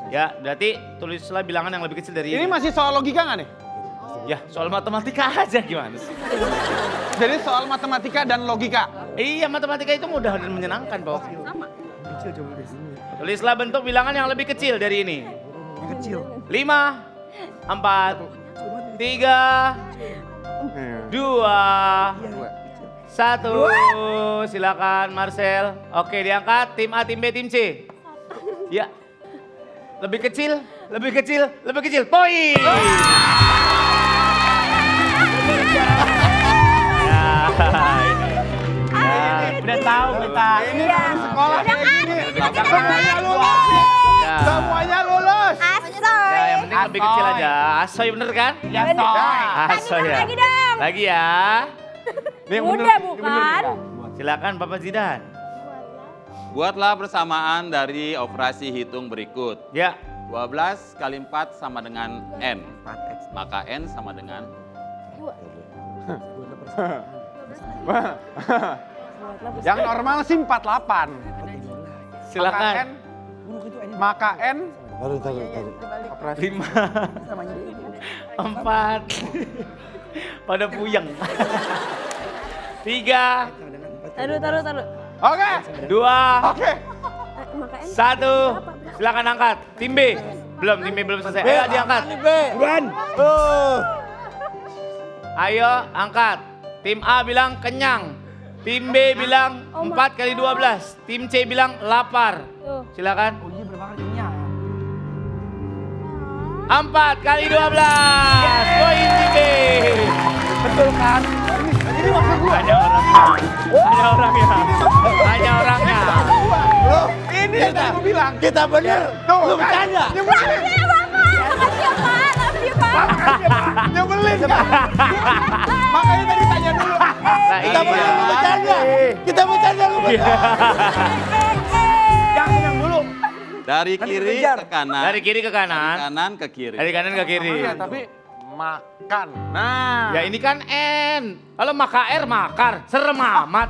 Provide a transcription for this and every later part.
Ya, berarti tulislah bilangan yang lebih kecil dari Ini masih soal logika nggak nih? Ya, soal matematika aja gimana sih? Jadi soal matematika dan logika. Iya, matematika itu mudah dan menyenangkan, Pak. Tulislah bentuk bilangan yang lebih kecil dari ini. Kecil. 5, 4, 3, 2, 1. Silakan Marcel. Oke, diangkat. Tim A, tim B, tim C. Ya. Lebih kecil, lebih kecil, lebih kecil. Poin. Ya, ini. Ya, udah tahu kita. Ini dari sekolah kayak gini. Semuanya lulus. Ya. Semuanya lulus. Asoy. Ya, yang penting lebih kecil aja. Asoy bener kan? Ya, Soy. Asoy ya. Lagi dong. Lagi ya. Mudah bukan? Silakan Bapak Zidan. Buatlah persamaan dari operasi hitung berikut. Ya. 12 kali 4 sama dengan N. Maka N sama dengan Yang normal sih 48. Silakan. Maka N Operasi. 5, 4, pada puyeng. 3, Taruh. Oke. 2, Oke. Makanya 1. Silakan angkat. Tim B. Tim B belum selesai. Ayo diangkat. Buruan. Ayo angkat. Tim A bilang kenyang. Tim B bilang 4 kali 12. Tim C bilang lapar. tuh. Silakan. Oh iya berapa kali kenyang? 4 kali 12. Poin tim B. Betul kan? Ini maksud gue. Hanya orangnya. Hanya orangnya. Hanya orangnya. Loh, ini yang tadi gue bilang. Kita bener. Tuh, Lu kan? bercanda. Nyebelin. Makasih ya Pak. Nyebelin kan? Makanya tadi tanya dulu. Nah, Kita bener, lu iya. bercanda. Kita bercanda, lu bener. Yang kenyang dulu. dari kiri kejar. ke kanan. Dari kiri ke Dari kanan. kanan ke kiri. Dari kanan ke kiri. Iya, tapi makan. Nah. Ya ini kan N. Kalau makar, makar. Serem amat.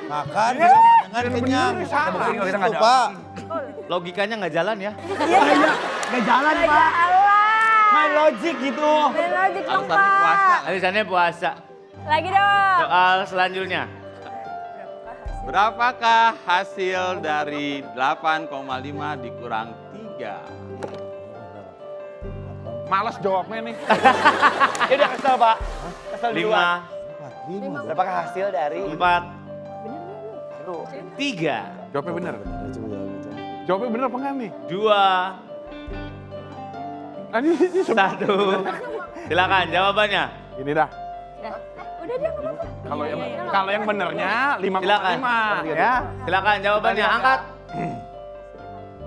Makan dengan kenyang. bener, salah. Kita nggak ada. Pak. Logikanya nggak jalan ya. Nggak jalan, Pak. Main logik gitu. Main logik dong Alasannya puasa. Pak. Alisannya puasa. Lagi dong. Soal selanjutnya. Berapakah hasil dari 8,5 dikurang 3? Males jawabnya nih. Dia udah kesel, Pak. Kesel 5, Berapakah hasil dari 4, 3, Jawabnya bener. Jawabnya bener apa enggak nih? 2, Nah, ini 1. Silakan jawabannya. Ini dah. Udah dia nggak apa-apa. Kalau yang benernya 5,5 Silakan. ya. Silakan jawabannya. Angkat.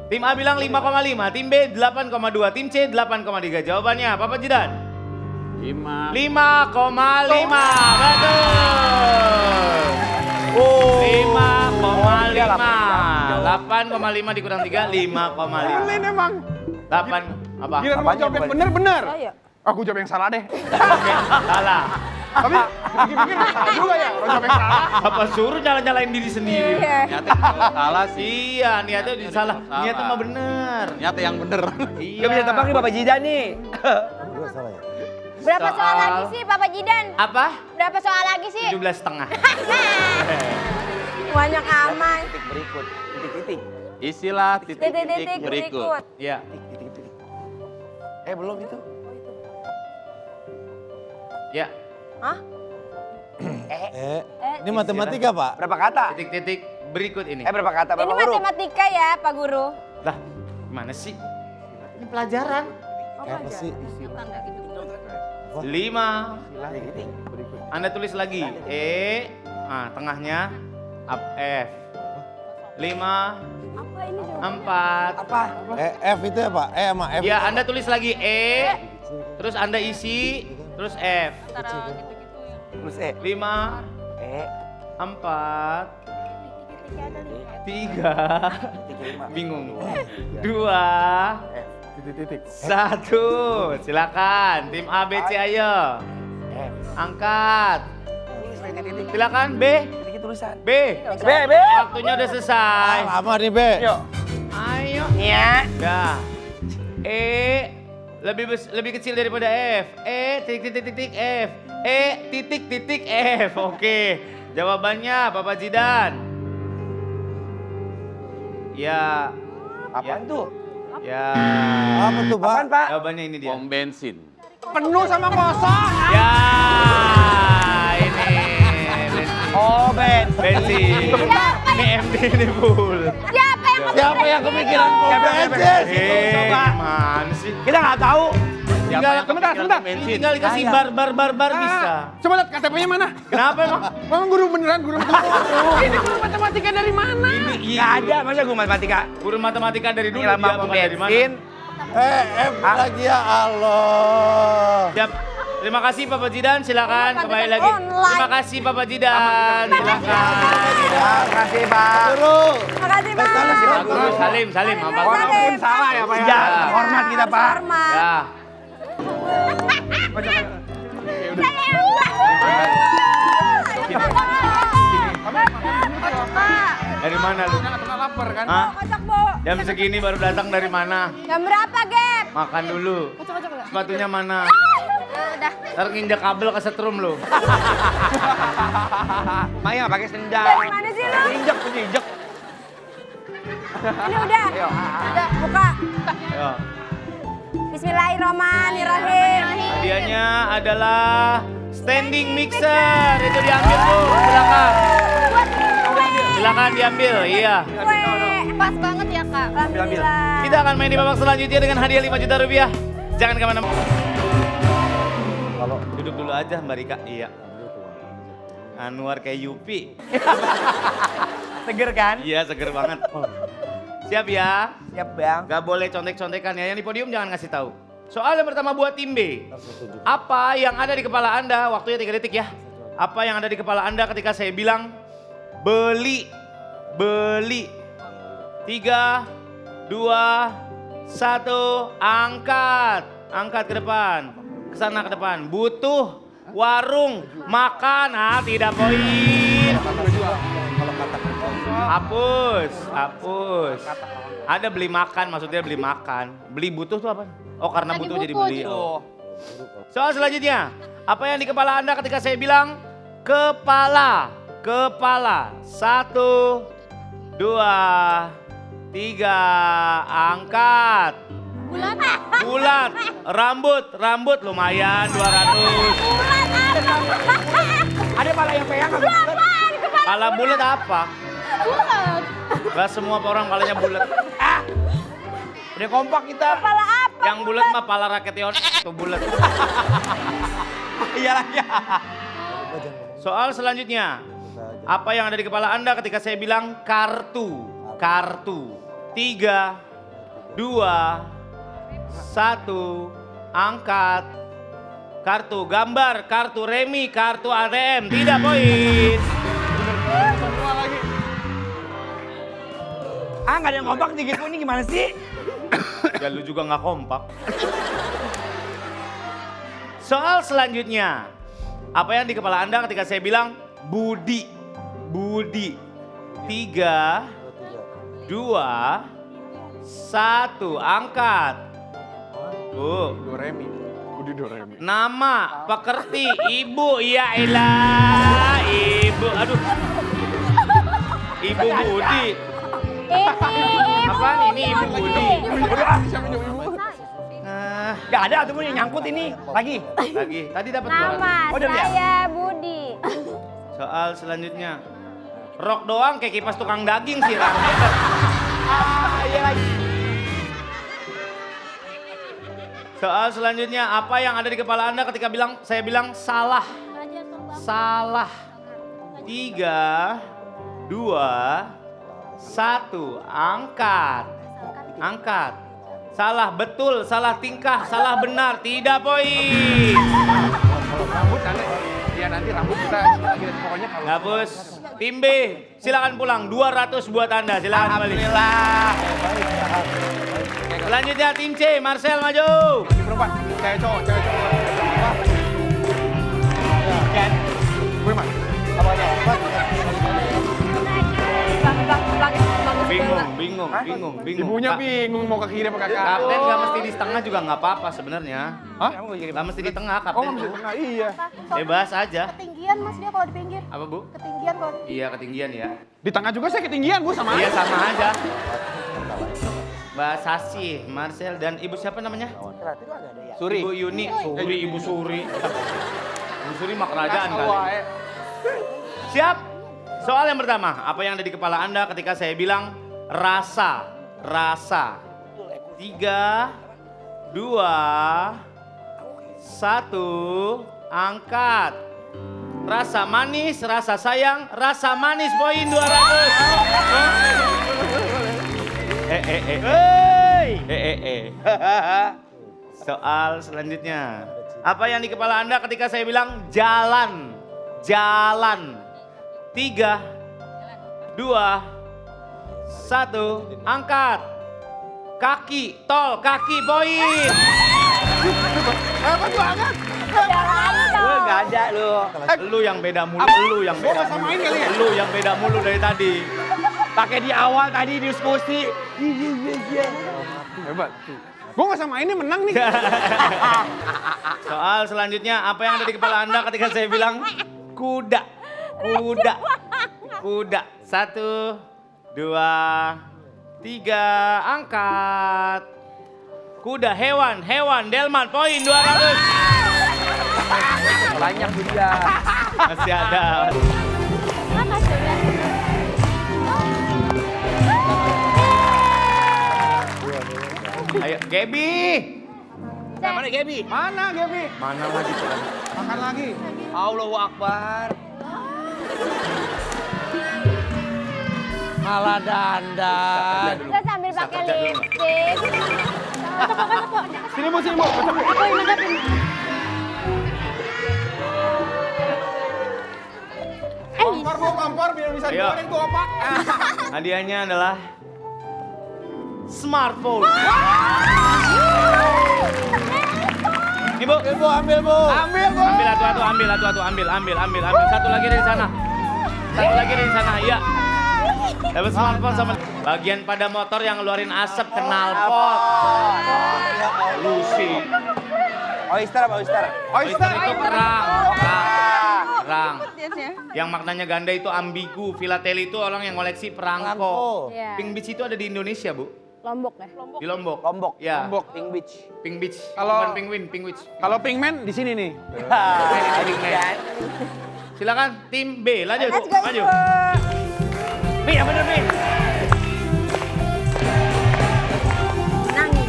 Tim A bilang 5,5, tim B 8,2, tim C 8,3. Jawabannya Papa Jidan. 5. 5,5. Betul. 5,5. 8,5 dikurang 3, 5,5. Ini emang. 8 apa? Gila mau jawab yang bener-bener. Oh iya. Aku jawab yang salah deh. Salah. Tapi pikir-pikir salah juga ya. Kalau jawab yang salah. Apa suruh nyalain diri sendiri? Iya. Nyata kalau salah sih. Iya, niatnya salah. Salah. Niatnya mah bener. Nyata yang bener. Iya. Gak bisa tebak nih Bapak Jidan nih. Berapa soal Soal- lagi sih Bapak Jidan? Apa? Berapa soal lagi sih? 17,5. Banyak aman. Titik berikut. Titik-titik. Isilah titik-titik Titik-titik berikut. Iya. Titik-titik. Belum itu. Ya. Hah? Ini matematika, Pak. Berapa kata? Titik-titik berikut ini. Berapa kata? Ini Berapa huruf? matematika ya Pak Guru. Lah, gimana sih? Ini pelajaran. Apa sih? 5. Titik-titik. Anda tulis lagi. E. Nah, tengahnya. F. 5, Apa ini coba? 4. Apa? F itu ya, Pak? Sama F. Ya, Anda tulis lagi E. Terus Anda isi. Terus F. Terus 5, 4, 3, bingung. 2, Titik-titik. 1. Silakan. Tim A, B, C ayo. Angkat. Silakan B. Titik tulisan. B. B. Waktunya udah selesai. Lama nih, Be. Yuk. Ayo. Iya. Ya. Lebih kecil daripada F. Titik F. Titik F. Oke. Jawabannya Papa Zidan. Ya. Apaan tuh? Ya. Apa tuh, Pak? Apaan, Pak? Jawabannya ini dia. Pom bensin. Penuh sama kosong. Ya. Ini. Oh, Bensin. Ini MD ini full. Siapa yang kepikiran pom bensin? Gimana sih? Kita nggak tahu. Tinggal Sebentar. tinggal dikasih bar bisa. Coba lihat KTP-nya mana? Kenapa emang? Memang guru beneran, guru matematika. Ini guru matematika dari mana? Nggak ada, masa gue matematika. Guru matematika dari dulu Nilai dia pom bukan dari mana? bensin. F lagi ya Allah. Siap. Terima kasih Papa Zidan, silakan kembali lagi. online. Terima kasih Papa Zidan, silakan. Terima kasih, Pak. Guru. Makasih, Pak. Pak Guru Salim, Pak Guru. Walaupun salah ya, Pak. Ya, hormat kita, Pak. Hormat. Ya. Dari mana lu? Kena lapar kan? Hah? Kocok, Bu. Jam segini baru datang dari mana? Jam berapa, Gap? Makan dulu. Sepatunya mana? Udah. Ntar nginjak kabel kesetrum lu. Maya pakai sendal. Dari mana sih lu? Injek, injek. Ini udah. Udah, buka. Ayo. Bismillahirrahmanirrahim. Hadiahnya adalah standing mixer. Itu diambil Bu, silakan. Buat kue. Silakan diambil, iya. Kue. Pas banget ya, Kak. Alhamdulillah. Kita akan main di babak selanjutnya dengan hadiah 5 juta rupiah. Jangan kemana-mana. Kalau Duduk dulu aja Mbak Rika. Iya. Anwar kayak Yupi. Seger kan? Iya seger banget. Siap ya? Siap, Bang. Gak boleh contek-contekan ya. Yang di podium jangan ngasih tahu. Soal yang pertama buat tim B. Apa yang ada di kepala Anda? Waktunya 3 detik ya. Apa yang ada di kepala Anda ketika saya bilang beli. Beli. 3, 2, 1, angkat. Angkat ke depan. Ke sana ke depan. Butuh warung makan. Ah, tidak poin. Hapus, hapus. Ada beli makan, maksudnya beli makan. Beli butuh tuh apa? Oh, karena butuh jadi beli. Oh. Soal selanjutnya. Apa yang di kepala Anda ketika saya bilang kepala? Kepala. 1, 2, 3, angkat. Bulat. Bulat, rambut lumayan 200. Ada pala yang peyang nggak bulat? Pala bulat apa? Bulat. Gak semua orang palanya bulat. Udah kompak kita. Kepala apa? Yang bulat mah pala raket yon itu bulat. Iya lagi. Soal selanjutnya. Apa yang ada di kepala Anda ketika saya bilang kartu? Kartu. 3, 2, 1, angkat. Kartu, gambar, kartu remi, kartu ATM. Tidak poin. Semua lagi. Ah, nggak ada yang kompak dikit pun ini gimana sih? Ya lu juga nggak kompak. Soal selanjutnya. Apa yang di kepala Anda ketika saya bilang budi? Budi. 3, 2, 1, angkat. Bu. Doremi. Budi Doremi. Nama, pekerti, ibu, ya elah, ibu, aduh. Ibu Budi. Apaan ini Ibu Budi? Siapa jawab ibu? Nah, Gak ada tuh yang nyangkut ini. Lagi. lagi. Tadi dapat Nama 200. Oh, udah lihat? saya Budi. Soal selanjutnya. Rok doang kayak kipas tukang daging sih. Iya lagi. Soal selanjutnya, apa yang ada di kepala Anda ketika saya bilang salah? Salah. 3, 2, 1, angkat. Angkat. Salah betul, salah tingkah, salah benar, tidak poin. Rambut nanti. Ya nanti rambut kita lagi pokoknya kalau Hapus. Tim B, silakan pulang. 200 buat Anda, silakan kembali. Alhamdulillah. Selanjutnya tim C, Marcel maju. perempuan, cewek cowok. Gue mah. Bagus. Bingung. Ibunya bingung mau ke kiri apa ke kanan. Kapten nggak mesti di tengah juga nggak apa-apa sebenarnya. Hah? Nggak mesti di tengah Oh, kapten nggak tuh. bisa tengah, iya. Bebas aja. Ketinggian mas dia kalau di pinggir. Apa Bu? Ketinggian kalau Iya ketinggian ya. Di tengah juga saya ketinggian, Bu, sama Iya aja. sama aja. Mbak Sasi, Marcel dan Ibu siapa namanya? Suri. Ibu Yuni. Ibu Suri. Ibu Suri mah kerajaan kali. Siap? Soal yang pertama, apa yang ada di kepala Anda ketika saya bilang rasa? 3, 2, 1, angkat. Rasa manis, rasa sayang, rasa manis poin 200. Soal selanjutnya. Apa yang di kepala Anda ketika saya bilang jalan? 3, 2, 1, angkat. Kaki, tol, kaki, poin. Apa tuh angkat? Nggak ada lu. Lu yang beda mulu, lu yang Gua beda nggak mulu. samain kali ya? Lu yang beda mulu dari tadi. Pakai di awal tadi diskusi. Hebat. Gue nggak sama ini menang nih. Soal selanjutnya, apa yang ada di kepala Anda ketika saya bilang kuda? 1, 2, 3, angkat. Kuda, hewan, delman, poin 200. Banyak juga. Masih ada. Ayo, Gaby. Mana Gaby? Mana, Gaby? Mana lagi tuh? Makan lagi. Allahu Akbar. Malah dandan. Kita sambil pakai lipstick. Sini, Bu, sini, Bu. Kocok, Bu. Aku yang nanggapin. Kompor, Bu, kompor biar bisa Ayo. digoreng tuh opak. Hadiahnya adalah smartphone. Nih, Bu. Ambil, Bu, ambil, Bu. Ambil, Bu. Ambil atu, ambil. Satu lagi dari sana. Iya. Dapat smartphone sama bagian pada motor yang ngeluarin asap knalpot. Lucy. Oyster apa oyster? Oyster. Itu kerang. Yang maknanya ganda itu ambigu. Filateli itu orang yang koleksi perangko. Iya. Pink Beach itu ada di Indonesia, Bu. Lombok ya? Di Lombok. Lombok. Ya. Lombok. Pink Beach. Pink Beach. Kalau- Bukan penguin, Pink Beach. Kalau Pinkman di sini nih. Silakan tim B, lanjut. Let's go, Maju. Ibu. Mi, yang bener Mi. Nangis.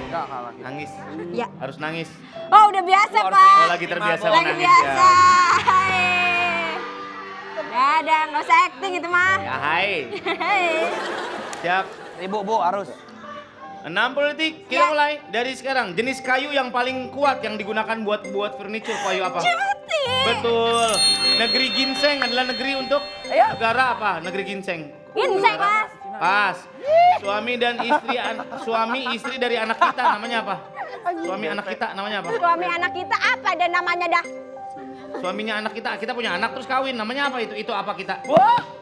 Enggak kalah. Nangis. Ya. Harus nangis. Oh udah biasa Pak. Oh, lagi terbiasa Lagi menangis biasa. ya. Hai. Dadah, nggak usah acting itu mah. Ya hai. Hai. Siap. Ibu, Bu, harus. 60 detik, kita mulai dari sekarang. Jenis kayu yang paling kuat yang digunakan buat furniture, kayu apa? Jati. Betul. Negeri ginseng adalah negeri untuk negara apa? Negeri ginseng. Ginseng Mas. Pas. Suami istri dari anak kita namanya apa? Suami anak kita namanya apa? Suami anak kita apa dan namanya dah? Suaminya anak kita punya anak terus kawin, namanya apa itu? Itu apa kita?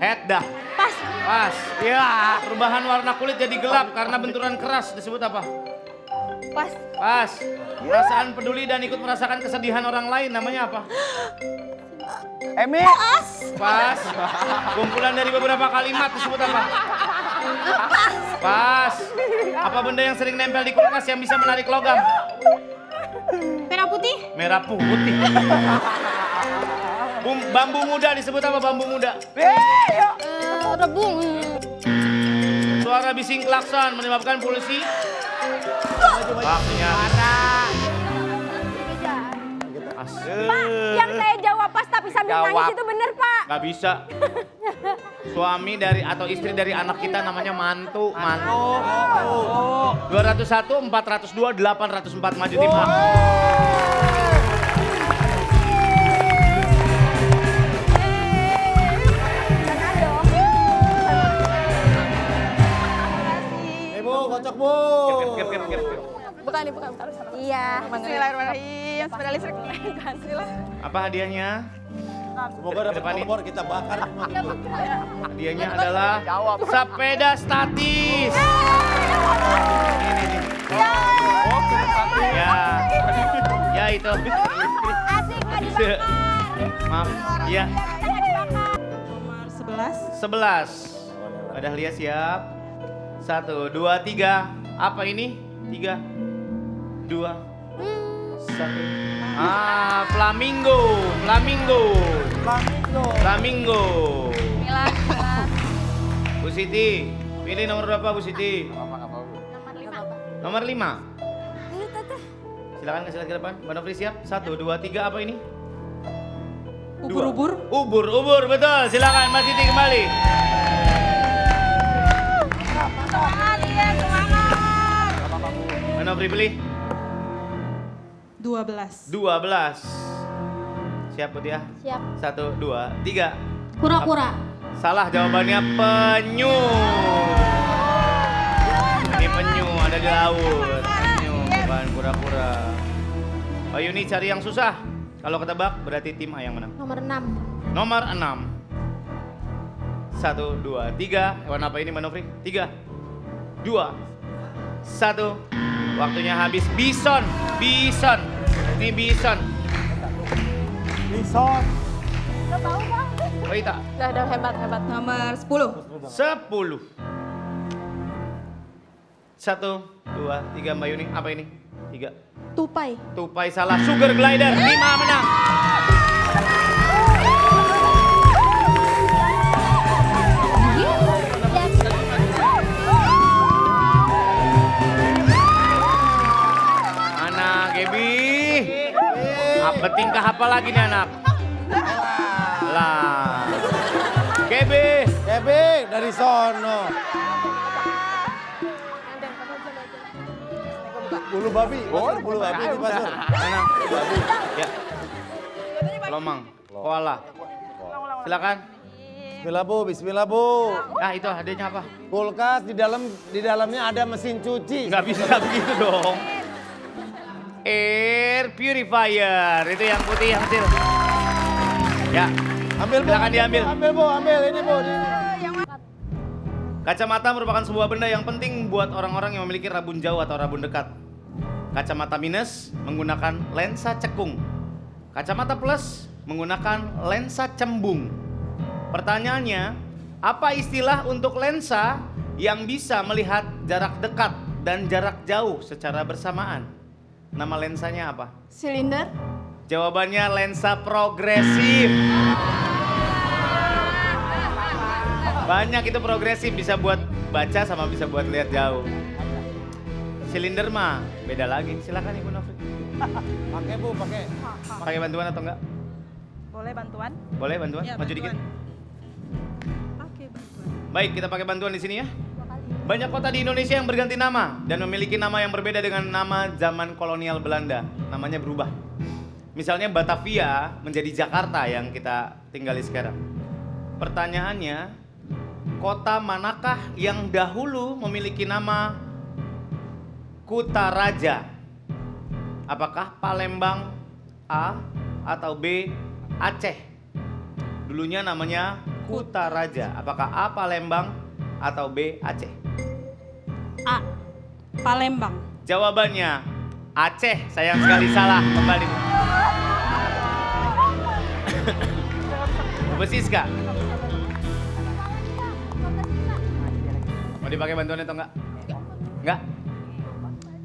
Head dah. Pas. Pas. Ya, perubahan warna kulit jadi gelap karena benturan keras disebut apa? Pas. Pas. Perasaan peduli dan ikut merasakan kesedihan orang lain namanya apa? Emi. Pas. Kumpulan dari beberapa kalimat disebut apa? Pas. Apa benda yang sering nempel di kulkas yang bisa menarik logam? Merah putih. Merah putih. Bambu muda disebut apa bambu muda? Rebung. Suara bising klakson menyebabkan polusi. Waktunya. Pak, yang saya jawab pas tapi sambil nangis itu bener Pak. Gak bisa. Suami dari atau istri dari anak kita namanya mantu. 201, 402, 804 maju tim A. Bu, kocok, Bu. Bukan. Iya. Bismillahirrahmanirrahim. Sepeda listrik. Kasih lah. Apa hadiahnya? Semoga dapat Depan nih. kompor kita bakar. Hadiahnya adalah sepeda statis. Ini nih. Ya. Ya itu. Asik nggak dibakar. Maaf. Ya. Nomor 11. 11. Pada Lia siap. 1, 2, 3. Apa ini? 3, 2, 1. Flamingo. Bu Siti, pilih nomor berapa Bu Siti? Nomor 5. Silakan kasih lihat ke depan. Mbak Nofri siap? 1, 2, 3. Apa ini? Ubur-ubur. Ubur, betul. Silakan Mbak Siti kembali. Semangat ya, semangat. Mbak Nofri pilih. 12. 12. Siap Put ya? Siap. 1, 2, 3. Kura-kura. Salah jawabannya penyu. Ini penyu ada di laut. Penyu bukan kura-kura. Pak Yuni cari yang susah. Kalau ketebak berarti tim A yang menang. Nomor 6. Nomor 6. 1, 2, 3. Hewan apa ini Mbak Nofri? 3, 2, 1. Waktunya habis. Bison. Ini bison. Bison. Udah tahu bang. Waita. Udah hebat. Nomor 10. 10. 1, 2, 3 Mbak Yuni. Apa ini? 3. Tupai. Tupai salah. Sugar glider. 5 menang. Anak Gebi. Apa tingkah apa lagi nih anak? Lah. Gebi. Kebe dari sono. Bulu babi. Bulu babi di pasar. Anak. Ya. Lomang. Koala. Silakan. Bismillah Bu, bismillah Bu. Nah itu hadiahnya apa? Kulkas di dalamnya ada mesin cuci. Nggak bisa begitu dong. Air purifier. Itu yang putih yang kecil. Ya. Ambil Bu. Silakan diambil. Ambil Bu, ambil ini Bu. Ini. Kacamata merupakan sebuah benda yang penting buat orang-orang yang memiliki rabun jauh atau rabun dekat. Kacamata minus menggunakan lensa cekung. Kacamata plus menggunakan lensa cembung. Pertanyaannya, apa istilah untuk lensa yang bisa melihat jarak dekat dan jarak jauh secara bersamaan? Nama lensanya apa? Silinder. Jawabannya lensa progresif. Banyak itu progresif, bisa buat baca sama bisa buat lihat jauh. Silinder mah beda lagi. Silakan Ibu Nofri. Pakai Bu, pakai. Pakai bantuan atau enggak? Boleh bantuan? Boleh bantuan? Ya, Maju bantuan. dikit. Pakai bantuan. Baik, kita pakai bantuan di sini ya. Banyak kota di Indonesia yang berganti nama dan memiliki nama yang berbeda dengan nama zaman kolonial Belanda. Namanya berubah. Misalnya Batavia menjadi Jakarta yang kita tinggali sekarang. Pertanyaannya, kota manakah yang dahulu memiliki nama Kutaraja? Apakah Palembang A atau B Aceh? Dulunya namanya Kutaraja. Apakah A Palembang atau B Aceh? A. Palembang. Jawabannya Aceh. Sayang sekali salah. Kembali. Bu Siska. Mau dipakai bantuan atau enggak? Enggak?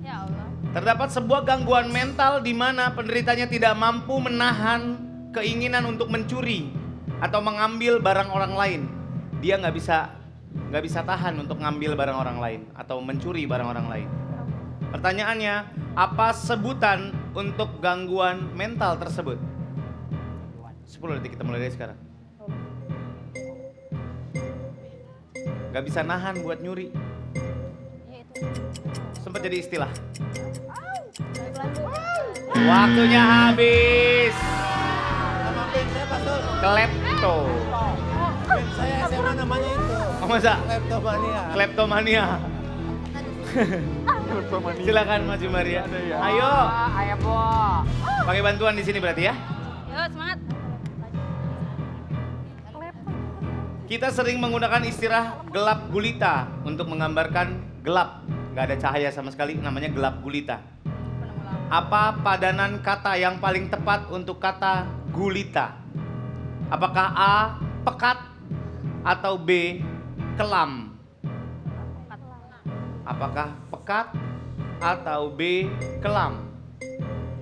Ya Allah. Terdapat sebuah gangguan mental di mana penderitanya tidak mampu menahan keinginan untuk mencuri atau mengambil barang orang lain. Dia nggak bisa tahan untuk ngambil barang orang lain atau mencuri barang orang lain. Pertanyaannya, apa sebutan untuk gangguan mental tersebut? 10 detik kita mulai dari sekarang. Gak bisa nahan buat nyuri. Sempat jadi istilah. Waktunya habis. Nama band saya Pastor. Klepto. Band saya SMA namanya itu. Oh masa? Kleptomania. Kleptomania. Silakan maju Maria. Ayo. Ayo Bu. Pakai bantuan di sini berarti ya. Yuk semangat. Kita sering menggunakan istilah gelap gulita untuk menggambarkan gelap. Gak ada cahaya sama sekali, namanya gelap gulita. Apa padanan kata yang paling tepat untuk kata gulita? Apakah A, pekat, atau B, kelam? Apakah pekat atau B, kelam?